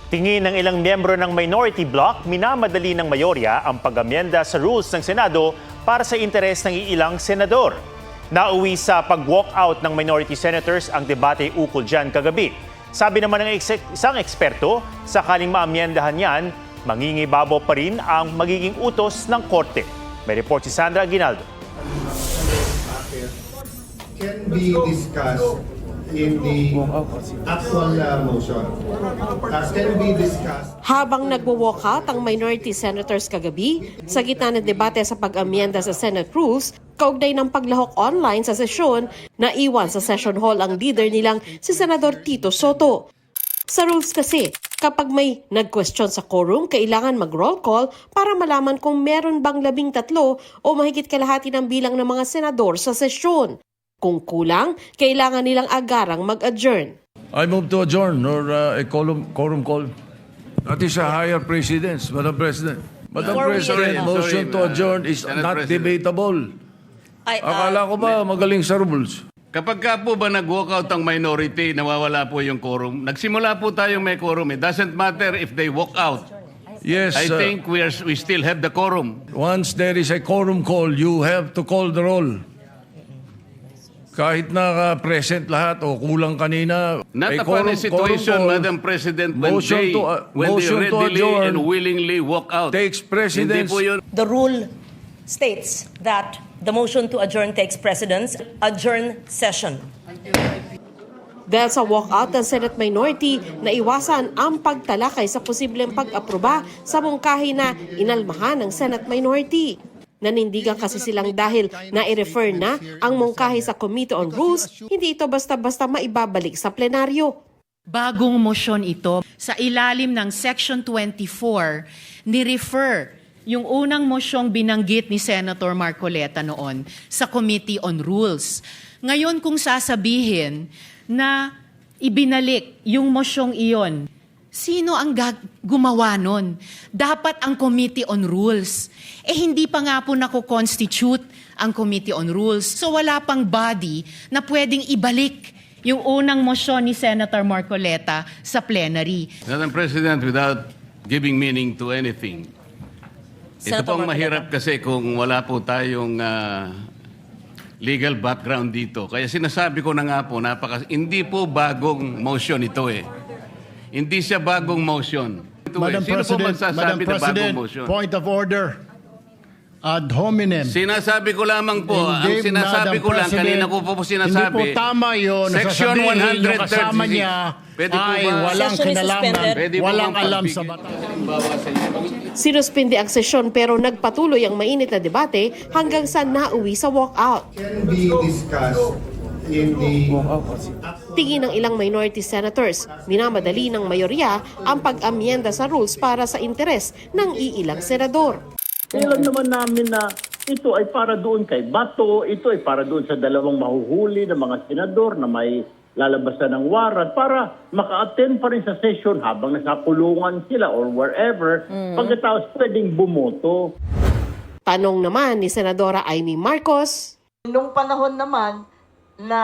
Tingin ng ilang miyembro ng minority bloc, minamadali ng mayorya ang pag-amyenda sa rules ng Senado para sa interes ng ilang senador. Nauwi sa pag-walkout ng minority senators ang debate ukol dyan kagabi. Sabi naman ng isang eksperto, sakaling maamyendahan yan, mangingibabaw pa rin ang magiging utos ng korte. May report si Sandra Aguinaldo. Can be discussed in the actual motion. Can be discussed. Habang nagwo-walkout ang minority senators kagabi, sa gitna ng debate sa pag-amyenda sa Senate rules, kaugnay ng paglahok online sa sesyon, naiwan sa session hall ang leader nilang si Senador Tito Soto. Sa rules kasi, kapag may nag-question sa quorum, kailangan mag-roll call para malaman kung meron bang 13 o mahigit kalahati ng bilang ng mga senador sa sesyon. Kung kulang, kailangan nilang agarang mag-adjourn. I move to adjourn or a quorum call. That is a higher precedence, Madam President. Madam President, motion to adjourn is not debatable. Akala ko ba magaling sa rules? Kapag ka po ba nag-walkout ang minority, nawawala po yung quorum. Nagsimula po tayong may quorum. It doesn't matter if they walk out. Yes. I think we still have the quorum. Once there is a quorum call, you have to call the roll. Kahit na present lahat o kulang kanina. Not a funny situation, Madam President, when they readily and willingly walk out. Takes precedence. Hindi po yun. The rule states that the motion to adjourn takes precedence. Adjourn session. Dahil sa walkout ng Senate minority, naiwasan ang pagtalakay sa posibleng pag-aproba sa mungkahi na inalmahan ng Senate minority. Nanindigan kasi silang dahil na-i-refer na ang mungkahi sa Committee on Rules, hindi ito basta-basta maibabalik sa plenaryo. Bagong motion ito. Sa ilalim ng Section 24, ni-refer yung unang mosyong binanggit ni Senator Marcoleta noon sa Committee on Rules. Ngayon kung sasabihin na ibinalik yung mosyong iyon, sino ang gumawa nun? Dapat ang Committee on Rules. Hindi pa nga po nako-constitute ang Committee on Rules. So wala pang body na pwedeng ibalik yung unang mosyon ni Senator Marcoleta sa plenary. Madam President, without giving meaning to anything, ito pong mahirap kasi kung wala po tayong legal background dito. Kaya sinasabi ko na nga po, hindi po bagong motion ito eh. Hindi siya bagong motion. Madam President, point of order. Ad hominem. Sinasabi ko lamang po, ang sinasabi ko lang, kanina ko po sinasabi, hindi po tama yun, Section 130 kasama niya ay walang kinalaman, walang alam sa batas. Sinuspindi ang sesyon pero nagpatuloy ang mainit na debate hanggang sa nauwi sa walkout. Can be discussed in the Tingin ng ilang minority senators, minamadali ng mayorya ang pag-amyenda sa rules para sa interes ng iilang senador. Alam naman namin na ito ay para doon kay Bato, ito ay para doon sa dalawang mahuhuli ng mga senador na may lalabasan ng warrant para maka-attend pa rin sa session habang nasa kulungan sila or wherever, pagkatapos pwedeng bumoto. Tanong naman ni Senadora Amy Marcos. Nung panahon naman na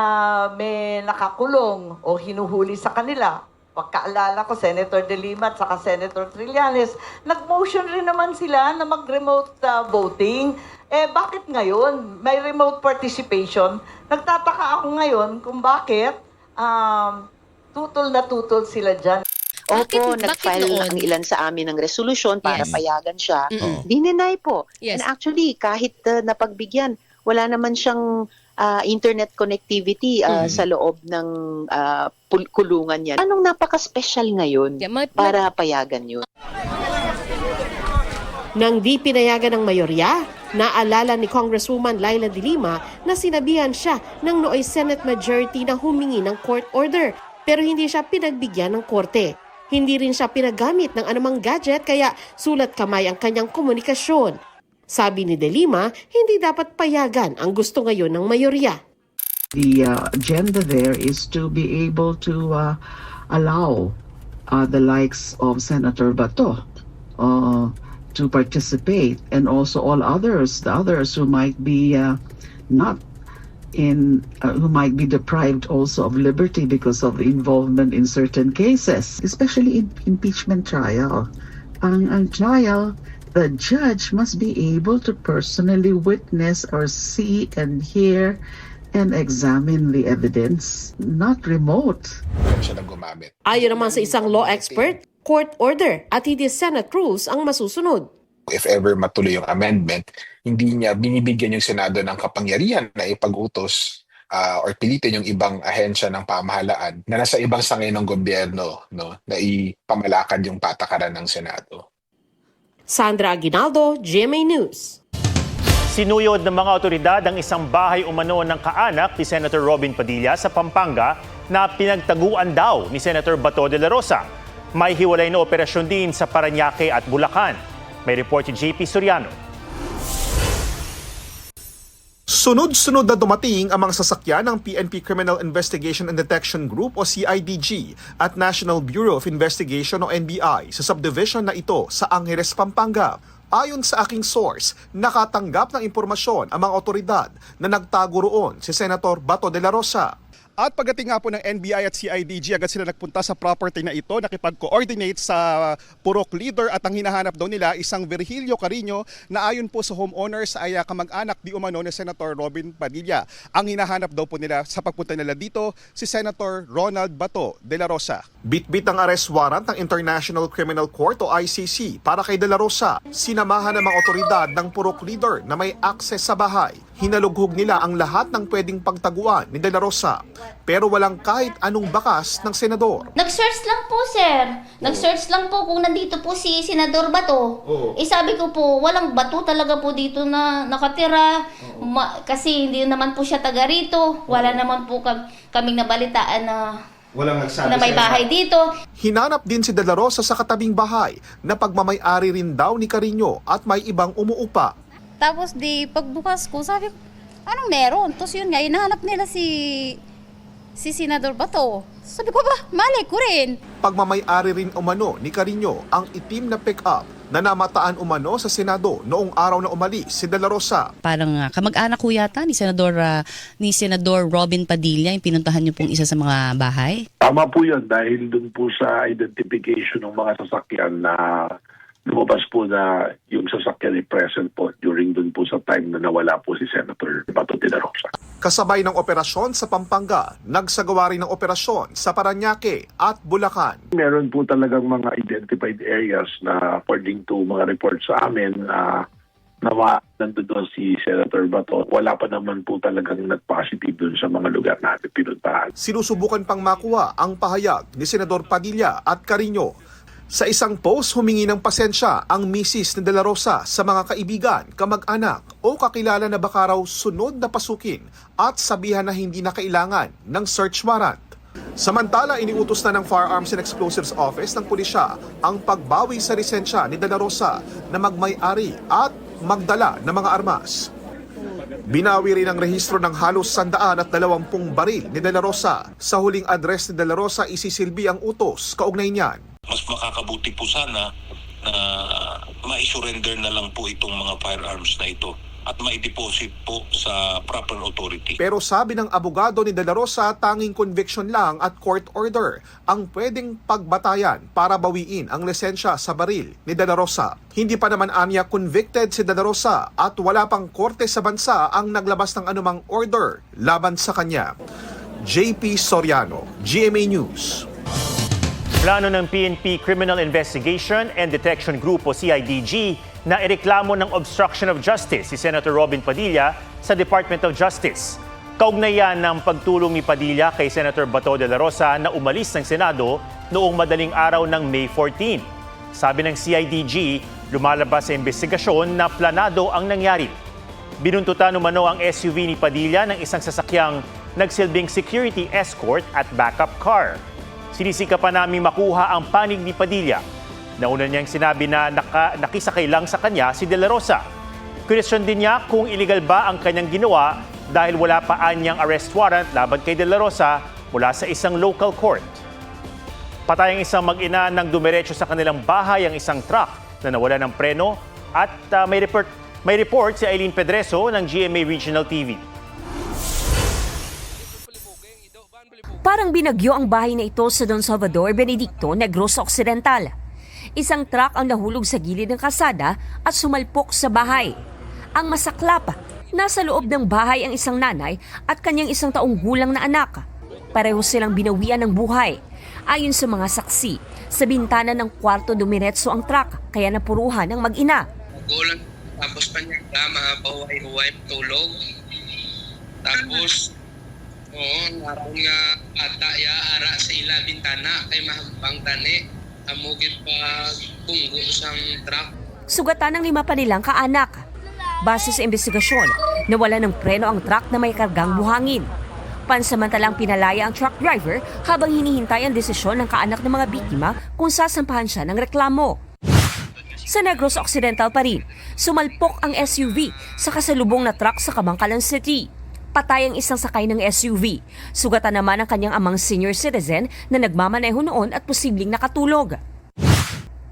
may nakakulong o hinuhuli sa kanila, pagkaalala ko, Senator De Lima at saka Senator Trillanes, nag-motion rin naman sila na mag-remote voting. Bakit ngayon may remote participation? Nagtataka ako ngayon kung bakit tutol na tutol sila dyan. Opo, nag-file ang ilan sa amin ng resolution para payagan siya. Dinenay po. Yes. And actually, kahit napagbigyan, wala naman siyang internet connectivity sa loob ng kulungan niya. Anong napaka-special ngayon para payagan yun? Nang di pinayagan ng mayorya, naalala ni Congresswoman Laila De Lima na sinabihan siya ng nooy Senate majority na humingi ng court order pero hindi siya pinagbigyan ng korte. Hindi rin siya pinagamit ng anumang gadget kaya sulat kamay ang kanyang komunikasyon. Sabi ni De Lima, hindi dapat payagan ang gusto ngayon ng mayorya. The agenda there is to be able to allow the likes of Senator Bato to participate and also all others, the others who might be not who might be deprived also of liberty because of involvement in certain cases, especially in impeachment trial. Ang trial, the judge must be able to personally witness or see and hear and examine the evidence, not remote. Ayon naman sa isang law expert, court order at hindi Senate rules ang masusunod. If ever matuloy yung amendment, hindi niya binibigyan yung Senado ng kapangyarihan na ipag-utos or pilitin yung ibang ahensya ng pamahalaan na nasa ibang sangay ng gobyerno, no, na ipamalakad yung patakaran ng Senado. Sandra Aguinaldo, GMA News. Sinuyod ng mga otoridad ang isang bahay umano ng kaanak ni Senator Robin Padilla sa Pampanga na pinagtaguan daw ni Senator Bato de la Rosa. May hiwalay na operasyon din sa Parañaque at Bulacan. May report si JP Soriano. Sunod-sunod na dumating ang mga sasakyan ng PNP Criminal Investigation and Detection Group o CIDG at National Bureau of Investigation o NBI sa subdivision na ito sa Angeles, Pampanga. Ayon sa aking source, nakatanggap ng impormasyon ang mga otoridad na nagtago roon si Senator Bato de la Rosa. At pagdating nga po ng NBI at CIDG, agad sila nagpunta sa property na ito, nakipag-coordinate sa Purok leader at ang hinahanap daw nila isang Virgilio Carino na ayon po sa homeowners ay kamag-anak di umano ni Senator Robin Padilla. Ang hinahanap daw po nila sa pagpunta nila dito si Senator Ronald Bato de la Rosa. Bit-bit ang arrest warrant ng International Criminal Court o ICC para kay de la Rosa. Sinamahan ng mga otoridad ng Purok leader na may access sa bahay. Hinalughog nila ang lahat ng pwedeng pagtaguan ni de la Rosa. Pero walang kahit anong bakas ng senador. Nag-search lang po, sir. Nag-search lang po kung nandito po si Senador Bato. Sabi ko po, walang bato talaga po dito na nakatira. Kasi hindi naman po siya taga rito. Wala naman po kaming nabalitaan na may bahay dito. Hinanap din si De La Rosa sa katabing bahay na pagmamay-ari rin daw ni Carino at may ibang umuupa. Tapos pagbukas ko, sabi ko, anong meron? Tapos yun nga, hinahanap nila si Senador Bato. Sabi ko ba, malay ko rin. Pagmamay-ari rin umano ni Carino ang itim na pick-up na namataan umano sa Senado noong araw na umalis si De La Rosa. Parang kamag-anak ko yata ni Senador Robin Padilla yung pinuntahan niyo pong isa sa mga bahay. Tama po yun dahil dun po sa identification ng mga sasakyan na lumabas po na yung sasakyan ay present po during dun po sa time na nawala po si Senator Bato de la Rosa. Kasabay ng operasyon sa Pampanga, nagsagawa rin ng operasyon sa Parañaque at Bulacan. Meron po talagang mga identified areas na according to mga reports sa amin na nandun doon si Senator Bato. Wala pa naman po talagang nag-positive doon sa mga lugar natin pinuntahan. Sinusubukan pang makuha ang pahayag ni Senador Padilla at Carino. Sa isang post, humingi ng pasensya ang misis ni De La Rosa sa mga kaibigan, kamag-anak o kakilala na baka raw sunod na pasukin at sabihan na hindi na kailangan ng search warrant. Samantala, iniutos na ng Firearms and Explosives Office ng pulisya ang pagbawi sa lisensya ni De La Rosa na magmay-ari at magdala ng mga armas. Binawi rin ang rehistro ng halos 120 baril ni De La Rosa. Sa huling address ni De La Rosa, isisilbi ang utos kaugnay niyan. Mas makakabuti po sana na ma-surrender na lang po itong mga firearms na ito at ma-deposit po sa proper authority. Pero sabi ng abogado ni De La Rosa, tanging conviction lang at court order ang pwedeng pagbatayan para bawiin ang lisensya sa baril ni De La Rosa. Hindi pa naman anya convicted si De La Rosa at wala pang korte sa bansa ang naglabas ng anumang order laban sa kanya. JP Soriano, GMA News. Plano ng PNP Criminal Investigation and Detection Group o CIDG na ireklamo ng obstruction of justice si Senator Robin Padilla sa Department of Justice. Kaugnay yan ng pagtulong ni Padilla kay Senator Bato de la Rosa na umalis ng Senado noong madaling araw ng May 14. Sabi ng CIDG, lumalabas sa investigasyon na planado ang nangyari. Binuntutan umano ang SUV ni Padilla ng isang sasakyang nagsilbing security escort at backup car. Sinisika pa namin makuha ang panig ni Padilla. Nauna niyang sinabi na nakisakay lang sa kanya si De La Rosa. Question din niya kung illegal ba ang kanyang ginawa dahil wala pa anyang arrest warrant laban kay De La Rosa mula sa isang local court. Patay ang isang mag-ina nang dumiretso sa kanilang bahay ang isang truck na nawala ng preno at may report si Eileen Pedreso ng GMA Regional TV. Parang binagyo ang bahay na ito sa Don Salvador Benedicto, Negros Occidental. Isang truck ang nahulog sa gilid ng kalsada at sumalpok sa bahay. Ang masaklap, nasa loob ng bahay ang isang nanay at kanyang 1 taong gulang na anak. Pareho silang binawian ng buhay. Ayon sa mga saksi, sa bintana ng kwarto dumiretso ang truck kaya napuruhan ng mag-ina. Gulang, tapos pa niya mahuhay-huhay tulog. Tapos, naroon nga ata ara sa ila bintana kay mahagbang tani. Amugit pa punggo sang truck. Sugatan ng 5 pa nilang kaanak. Base sa investigasyon, nawala ng preno ang truck na may kargang buhangin. Pansamantalang pinalaya ang truck driver habang hinihintay ang desisyon ng kaanak ng mga biktima kung sasampahan siya ng reklamo. Sa Negros Occidental pa rin, sumalpok ang SUV sa kasalubong na truck sa Kabangkalan City. Patay ang isang sakay ng SUV. Sugatan naman ang kanyang amang senior citizen na nagmamaneho noon at posibleng nakatulog.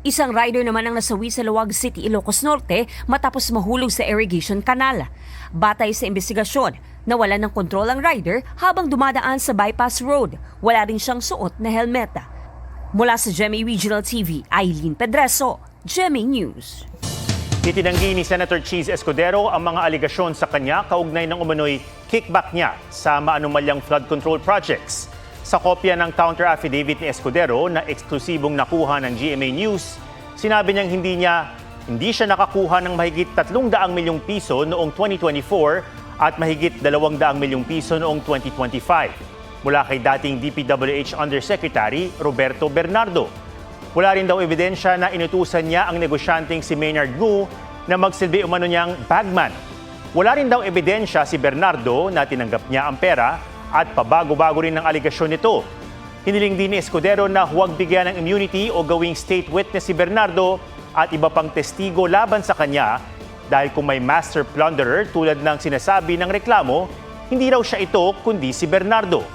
Isang rider naman ang nasawi sa Luwag City, Ilocos Norte matapos mahulog sa irrigation canal. Batay sa investigasyon, nawalan ng kontrol ang rider habang dumadaan sa bypass road. Wala rin siyang suot na helmet. Mula sa GMA Regional TV, Aileen Pedreso, GMA News. Itinanggi ni Senator Cheese Escudero ang mga aligasyon sa kanya kaugnay ng umano'y kickback niya sa maanumalyang flood control projects. Sa kopya ng counter affidavit ni Escudero na eksklusibong nakuha ng GMA News, sinabi niyang hindi siya nakakuha ng mahigit 300 milyong piso noong 2024 at mahigit 200 milyong piso noong 2025 mula kay dating DPWH Undersecretary Roberto Bernardo. Wala rin daw ebidensya na inutusan niya ang negosyanteng si Maynard Ngu na magsilbi umano niyang bagman. Wala rin daw ebidensya si Bernardo na tinanggap niya ang pera at pabago-bago rin ang aligasyon nito. Hiniling din ni Escudero na huwag bigyan ng immunity o gawing state witness si Bernardo at iba pang testigo laban sa kanya dahil kung may master plunderer tulad ng sinasabi ng reklamo, hindi raw siya ito kundi si Bernardo.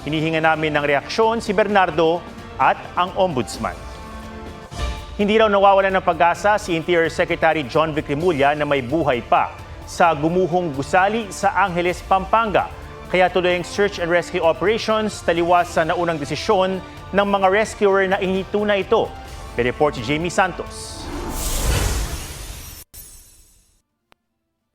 Hinihinga namin ng reaksyon si Bernardo at ang ombudsman. Hindi raw nawawalan ng pag-asa si Interior Secretary John Vic Remulla na may buhay pa sa gumuhong gusali sa Angeles, Pampanga. Kaya tuloy ang search and rescue operations taliwas sa naunang desisyon ng mga rescuer na inihito na ito. May report si Jamie Santos.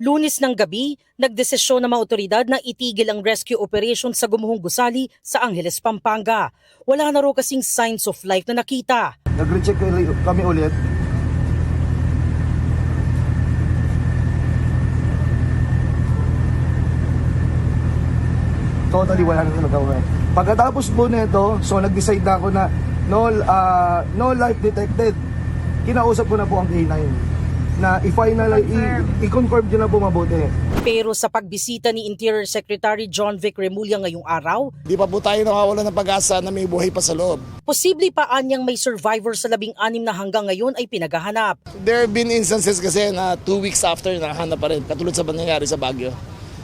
Lunes ng gabi, nagdesisyon ng mga otoridad na itigil ang rescue operation sa gumuhong gusali sa Angeles, Pampanga. Wala na raw kasing signs of life na nakita. Nag-recheck kami ulit. Totally wala na nagawa. Pagkatapos po nito, so nag-decide na ako na no life detected. Kinausap ko na po ang K9 na i-confirm nyo na po mabuti. Pero sa pagbisita ni Interior Secretary John Vic Remulla ngayong araw, di pa po tayo nakawalan ng pag-asa na may buhay pa sa loob. Posible pa anyang may survivor sa 16 na hanggang ngayon ay pinaghahanap. There have been instances kasi na 2 weeks after nakahanap pa rin, katulad sa nangyari sa Baguio.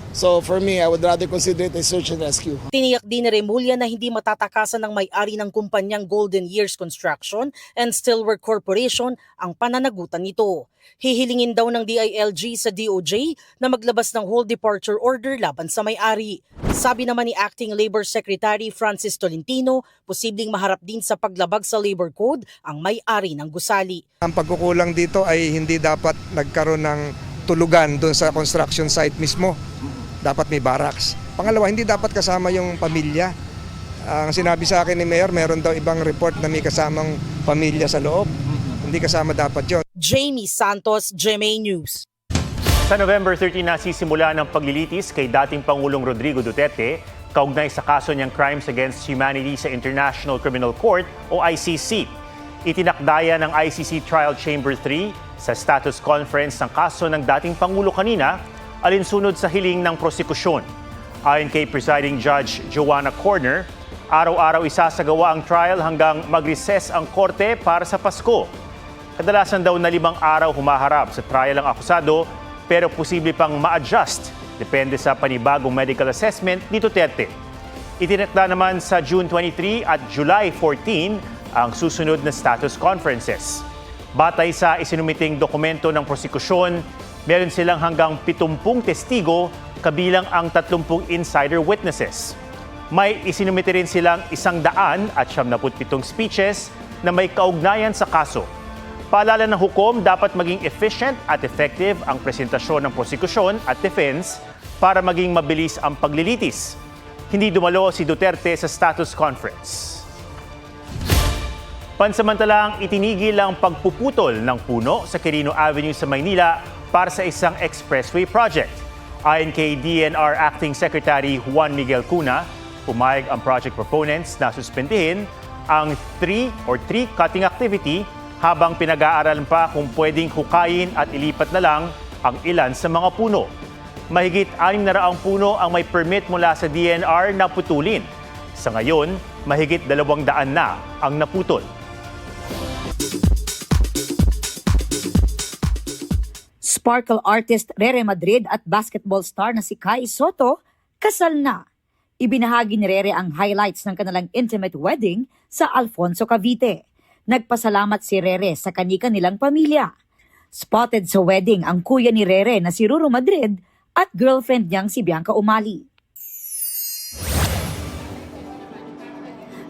So for me, I would rather consider it a search and rescue. Tiniyak din ni Remulla na hindi matatakasan ng may-ari ng kumpanyang Golden Years Construction and Steelwork Corporation ang pananagutan nito. Hihilingin daw ng DILG sa DOJ na maglabas ng whole departure order laban sa may-ari. Sabi naman ni Acting Labor Secretary Francis Tolentino, posibleng maharap din sa paglabag sa Labor Code ang may-ari ng gusali. Ang pagkukulang dito ay hindi dapat nagkaroon ng tulugan doon sa construction site mismo. Dapat may barracks. Pangalawa, hindi dapat kasama yung pamilya. Ang sinabi sa akin ni Mayor, meron daw ibang report na may kasamang pamilya sa loob. Hindi kasama dapat yun. Jamie Santos, GMA News. Sa November 13 nasisimula ng paglilitis kay dating Pangulong Rodrigo Duterte kaugnay sa kaso niyang Crimes Against Humanity sa International Criminal Court o ICC. Itinakdaya ng ICC Trial Chamber 3 sa status conference ng kaso ng dating Pangulo kanina alinsunod sa hiling ng prosekusyon. Ayon kay Presiding Judge Joanna Corner, araw-araw isasagawa ang trial hanggang mag-recess ang korte para sa Pasko. Kadalasan daw na 5 araw humaharap sa trial ang akusado pero posible pang ma-adjust depende sa panibagong medical assessment ni Duterte. Itinakda naman sa June 23 at July 14 ang susunod na status conferences. Batay sa isinumiting dokumento ng prosekusyon, meron silang hanggang 70 testigo kabilang ang 30 insider witnesses. May isinumite rin silang 177 speeches na may kaugnayan sa kaso. Paalala ng hukom, dapat maging efficient at effective ang presentasyon ng prosekusyon at defense para maging mabilis ang paglilitis. Hindi dumalo si Duterte sa status conference. Pansamantalang itinigil ang pagpuputol ng puno sa Quirino Avenue sa Maynila para sa isang expressway project. Ayon kay DNR Acting Secretary Juan Miguel Cuna, pumayag ang project proponents na suspendihin ang tree cutting activity habang pinag-aaralan pa kung pwedeng hukayin at ilipat na lang ang ilan sa mga puno. Mahigit 600 puno ang may permit mula sa DNR na putulin. Sa ngayon, mahigit 200 na ang naputol. Sparkle artist Rere Madrid at basketball star na si Kai Soto kasal na. Ibinahagi ni Rere ang highlights ng kanilang intimate wedding sa Alfonso, Cavite. Nagpasalamat si Rere sa kani-kanilang pamilya. Spotted sa wedding ang kuya ni Rere na si Ruru Madrid at girlfriend niyang si Bianca Umali.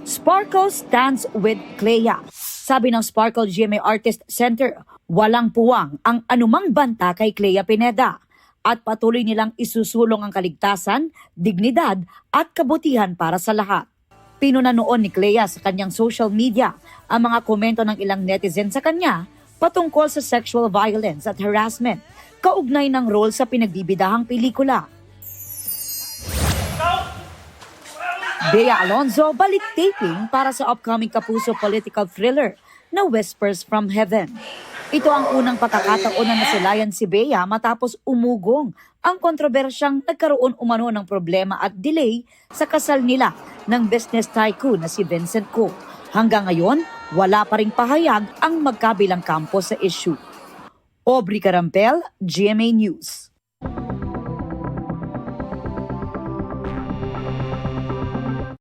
Sparkle stands with Clea. Sabi ng Sparkle GMA Artist Center, walang puwang ang anumang banta kay Clea Pineda at patuloy nilang isusulong ang kaligtasan, dignidad at kabutihan para sa lahat. Pinuna noon ni Clea sa kanyang social media ang mga komento ng ilang netizen sa kanya patungkol sa sexual violence at harassment, kaugnay ng role sa pinagbibidahang pelikula. Bea Alonzo balik taping para sa upcoming Kapuso political thriller na Whispers from Heaven. Ito ang unang pagkakataon na nasilayan si Bea matapos umugong ang kontrobersyang nagkaroon umano ng problema at delay sa kasal nila ng business tycoon na si Vincent Ko. Hanggang ngayon, wala pa ring pahayag ang magkabilang kampo sa issue. Aubrey Carampel, GMA News.